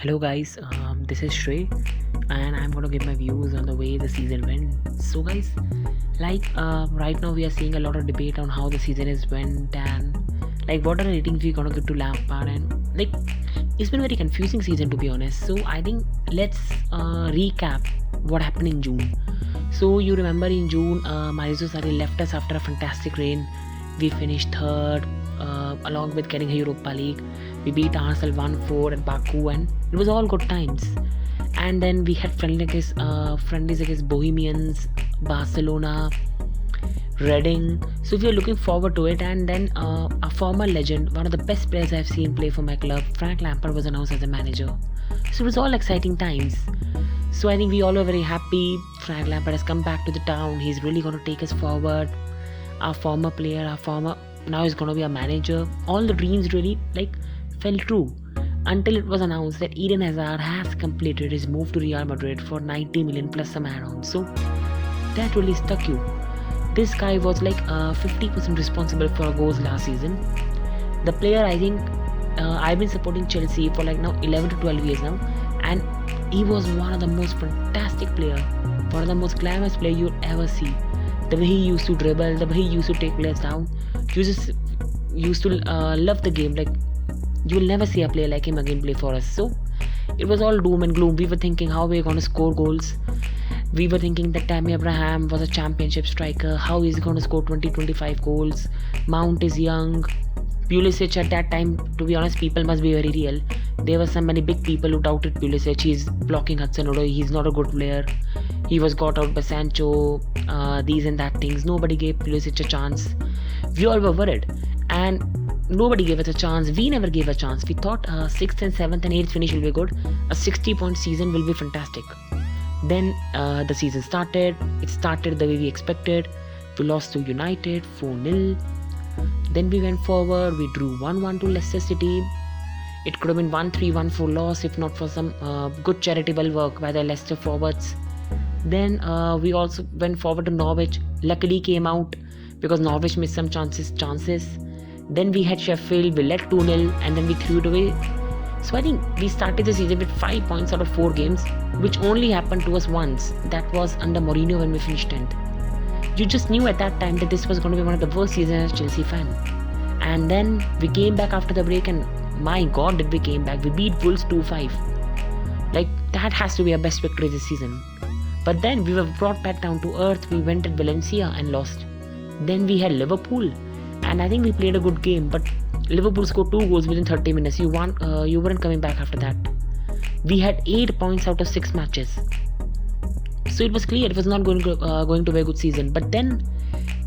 Hello guys, this is Shrey and I'm going to give my views on the way the season went. So guys, right now we are seeing a lot of debate on how the season is went and what are the ratings we're going to give to Lampard, and it's been a very confusing season to be honest. So I think let's recap what happened in June. So you remember in June, Maurizio Sarri left us after a fantastic reign. We finished third, along with getting a Europa League. We beat Arsenal 1-4 at Baku, and it was all good times. And then we had friendlies against Bohemians, Barcelona, Reading. So we are looking forward to it. And then a former legend, one of the best players I've seen play for my club, Frank Lampard, was announced as a manager. So it was all exciting times. So I think we all were very happy. Frank Lampard has come back to the town. He's really going to take us forward. Our former player, now he's going to be a manager. All the dreams really fell true until it was announced that Eden Hazard has completed his move to Real Madrid for 90 million plus some add-ons. So that really stuck you. This guy was 50% responsible for our goals last season. The player, I think, I've been supporting Chelsea for now 11 to 12 years now, and he was one of the most fantastic player, one of the most glamorous player you'll ever see. The way he used to dribble, the way he used to take players down, you just used to love the game. You will never see a player like him again play for us. So it was all doom and gloom. We were thinking how we're going to score goals. We were thinking that Tammy Abraham was a championship striker. How is he going to score 20-25 goals? Mount is young. Pulisic at that time, to be honest, people must be very real. There were so many big people who doubted Pulisic. He's blocking Hudson-Odoi. He's not a good player. He was got out by Sancho. These and that things. Nobody gave Pulisic a chance. We all were worried. And nobody gave us a chance. We never gave a chance. We thought 6th and 7th and 8th finish will be good. A 60-point season will be fantastic. Then the season started. It started the way we expected. We lost to United 4-0. Then we went forward. We drew 1-1 to Leicester City. It could have been 1-3, 1-4 loss if not for some good charitable work by the Leicester forwards. Then we also went forward to Norwich. Luckily came out because Norwich missed some chances. Then we had Sheffield. We led 2-0 and then we threw it away. So I think we started the season with 5 points out of 4 games, which only happened to us once. That was under Mourinho when we finished 10th. You just knew at that time that this was going to be one of the worst seasons as a Chelsea fan. And then we came back after the break, and my God, did we came back. We beat Wolves 2-5. That has to be our best victory this season. But then we were brought back down to earth. We went at Valencia and lost. Then we had Liverpool, and I think we played a good game, but Liverpool scored 2 goals within 30 minutes. You weren't coming back after that. We had 8 points out of 6 matches. So it was clear it was not going to be a good season. But then,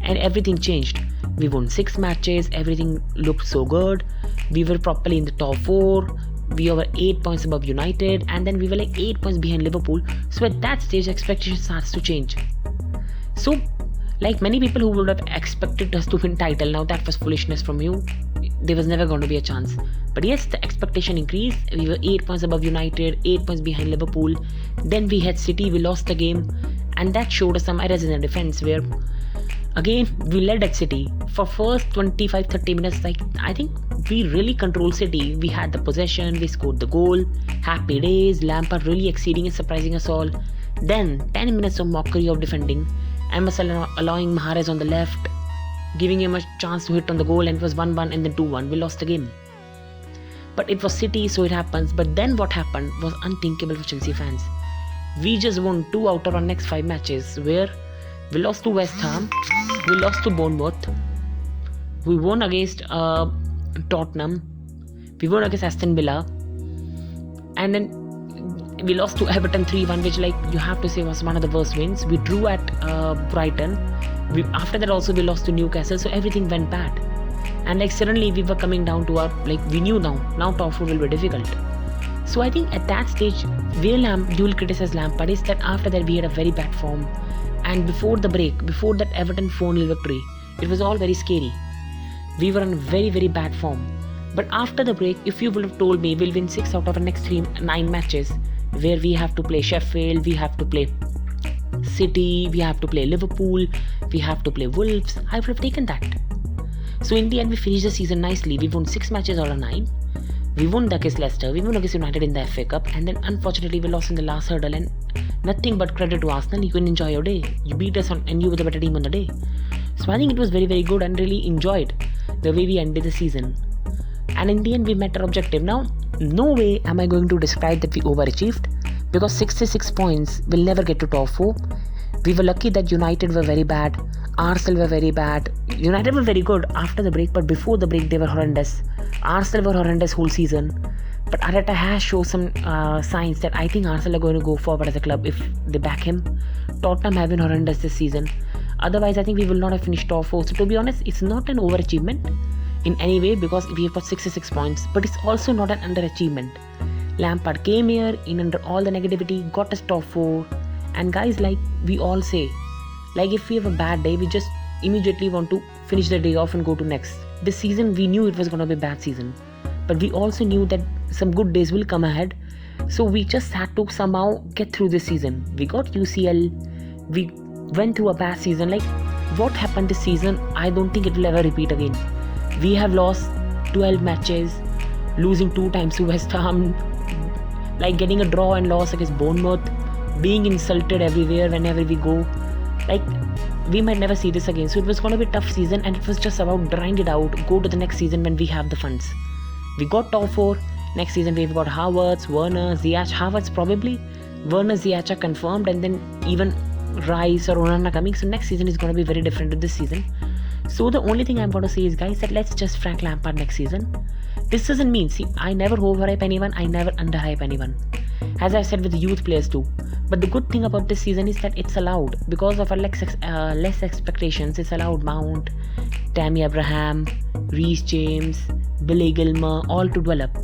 and everything changed. We won 6 matches. Everything looked so good. We were properly in the top 4. We were 8 points above United, and then we were 8 points behind Liverpool. So at that stage, expectation starts to change. So, many people who would have expected us to win title, now that was foolishness from you. There was never going to be a chance. But yes, the expectation increased. We were 8 points above United, 8 points behind Liverpool. Then we had City, we lost the game, and that showed us some errors in the defense where, again, we led at City. For first 25-30 minutes, I think we really controlled City. We had the possession, we scored the goal. Happy days, Lampard really exceeding and surprising us all. Then 10 minutes of mockery of defending. Emerson allowing Mahrez on the left, giving him a chance to hit on the goal, and it was 1-1 and then 2-1. We lost the game. But it was City, so it happens. But then what happened was unthinkable for Chelsea fans. We just won 2 out of our next 5 matches, where we lost to West Ham, we lost to Bournemouth, we won against Tottenham, we won against Aston Villa, and then we lost to Everton 3-1, which you have to say was one of the worst wins. We drew at Brighton. After that also we lost to Newcastle, so everything went bad. And suddenly we were coming down to our, we knew now top 4 will be difficult. So I think at that stage, where you will criticize Lampard is that after that we had a very bad form. And before the break, before that Everton 4-0 victory, it was all very scary. We were on very, very bad form. But after the break, if you would have told me we'll win 6 out of our next 9 matches, where we have to play Sheffield, we have to play City, we have to play Liverpool, we have to play Wolves, I would have taken that. So in the end, we finished the season nicely. We won 6 matches out of 9. We won against Leicester, we won against United in the FA Cup, and then unfortunately we lost in the last hurdle. And nothing but credit to Arsenal. You can enjoy your day. You beat us and you were the better team on the day. So I think it was very, very good and really enjoyed the way we ended the season. And in the end, we met our objective. Now, no way am I going to describe that we overachieved, because 66 points will never get to top 4. We were lucky that United were very bad, Arsenal were very bad. United were very good after the break, but before the break they were horrendous. Arsenal were horrendous whole season. But Arteta has shown some signs that I think Arsenal are going to go forward as a club if they back him. Tottenham have been horrendous this season. Otherwise, I think we will not have finished top 4. So to be honest, it's not an overachievement in any way, because we have got 66 points, but it's also not an underachievement. Lampard came here in under all the negativity, got us top 4, and guys, like we all say, like if we have a bad day, we just immediately want to finish the day off and go to next. This season we knew it was going to be a bad season, but we also knew that some good days will come ahead, so we just had to somehow get through this season. We got UCL, we went through a bad season. Like what happened this season, I don't think it will ever repeat again. We have lost 12 matches, losing 2 times to West Ham, like getting a draw and loss against Bournemouth, being insulted everywhere whenever we go. Like we might never see this again. So it was going to be a tough season, and it was just about grind it out, go to the next season when we have the funds. We got top 4. Next season we've got Havertz, Werner, Ziyech. Havertz probably, Werner, Ziyech are confirmed, and then even Rice or Onana coming. So next season is going to be very different to this season. So the only thing I'm going to say is, guys, that let's just Frank Lampard next season. This doesn't mean, see, I never overhype anyone, I never underhype anyone, as I've said with the youth players too. But the good thing about this season is that it's allowed, because of our less expectations, it's allowed Mount, Tammy Abraham, Reece James, Billy Gilmer all to develop,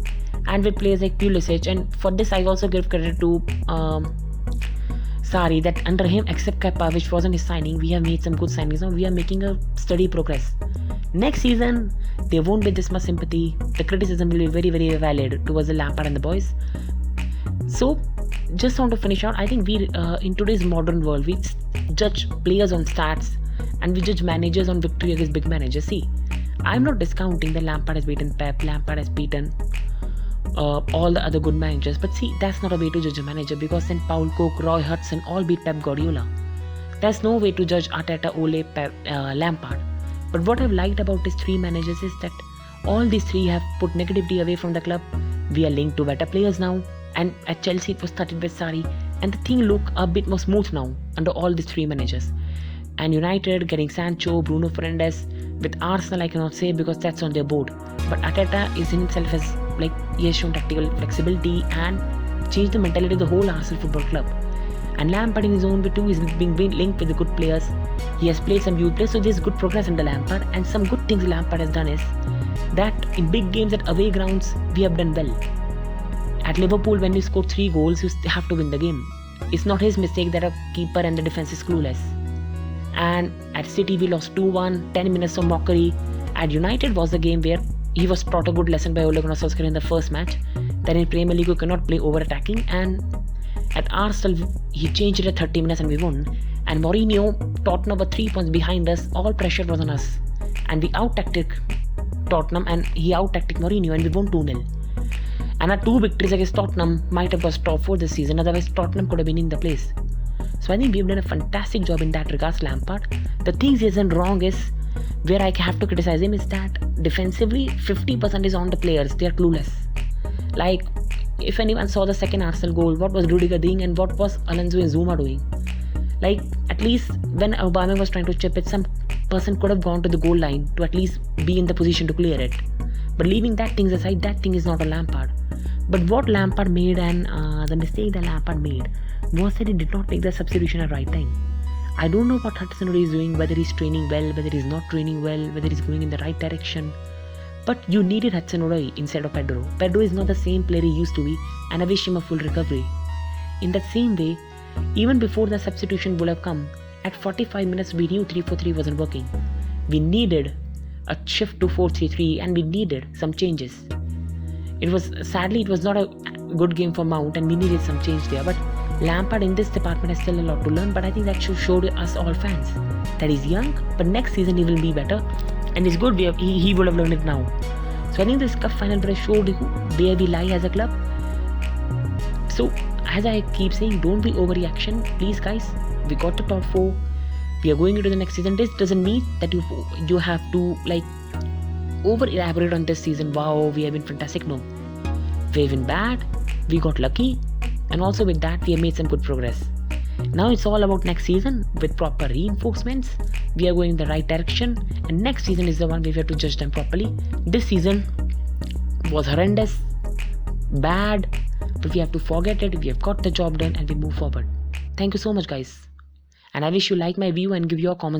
and with players like Pulisic. And for this I also give credit to Sarri, that under him, except Kepa, which wasn't his signing, we have made some good signings. Now we are making a steady progress. Next season, there won't be this much sympathy. The criticism will be very, very valid towards the Lampard and the boys. So, just want to finish out. I think we, in today's modern world, we judge players on stats and we judge managers on victory against big managers. See, I'm not discounting that Lampard has beaten Pep, Lampard has beaten all the other good managers, but see, that's not a way to judge a manager, because then Paul Cook, Roy Hodgson all beat Pep Guardiola. That's no way to judge Arteta, Ole, Pep, Lampard. But what I've liked about these 3 managers is that all these 3 have put negativity away from the club. We are linked to better players now, and at Chelsea it was started with Sarri, and the thing look a bit more smooth now under all these 3 managers. And United getting Sancho, Bruno Fernandes. With Arsenal I cannot say, because that's on their board, but Arteta is in himself as like he has shown tactical flexibility and changed the mentality of the whole Arsenal Football Club. And Lampard in his own way too is being linked with the good players. He has played some youth players, so there's good progress under Lampard. And some good things Lampard has done is that in big games at away grounds we have done well. At Liverpool, when we scored 3 goals, you have to win the game. It's not his mistake that a keeper and the defense is clueless. And at City we lost 2-1, 10 minutes of mockery. At United was the game where he was taught a good lesson by Ole Gunnar Solskjaer in the first match, that in Premier League you cannot play over attacking. And at Arsenal he changed it at 30 minutes and we won. And Mourinho, Tottenham were 3 points behind us, all pressure was on us, and we out-tactic Tottenham and he out-tactic Mourinho, and we won 2-0. And our 2 victories against Tottenham might have was top 4 this season, otherwise Tottenham could have been in the place. So I think we've done a fantastic job in that regards, Lampard. The things he isn't wrong is, where I have to criticize him is that defensively 50% is on the players, they are clueless. Like, if anyone saw the second Arsenal goal, what was Rudiger doing and what was Alonso and Zuma doing? Like, at least when Aubameyang was trying to chip it, some person could have gone to the goal line to at least be in the position to clear it. But leaving that things aside, that thing is not a Lampard. But what Lampard made, and the mistake that Lampard made, was that he did not take the substitution at the right time. I don't know what Hudson-Odoi is doing, whether he's training well, whether he's not training well, whether he's going in the right direction. But you needed Hudson-Odoi instead of Pedro. Pedro is not the same player he used to be, and I wish him a full recovery. In that same way, even before the substitution would have come, at 45 minutes we knew 3-4-3 wasn't working. We needed a shift to 4-3-3 and we needed some changes. It was not a good game for Mount and we needed some change there. But Lampard in this department has still a lot to learn, but I think that should show us all fans that he's young, but next season he will be better. And it's good he would have learned it now. So I think this cup final brush showed where we lie as a club. So as I keep saying, don't be overreaction, please guys. We got the top 4. We are going into the next season. This doesn't mean that you have to like over elaborate on this season. Wow, we have been fantastic. No, we've been bad. We got lucky, and also with that we have made some good progress. Now it's all about next season with proper reinforcements. We are going in the right direction, and next season is the one we have to judge them properly. This season was horrendous, bad, but we have to forget it. We have got the job done and we move forward. Thank you so much guys, and I wish you like my view and give your comments.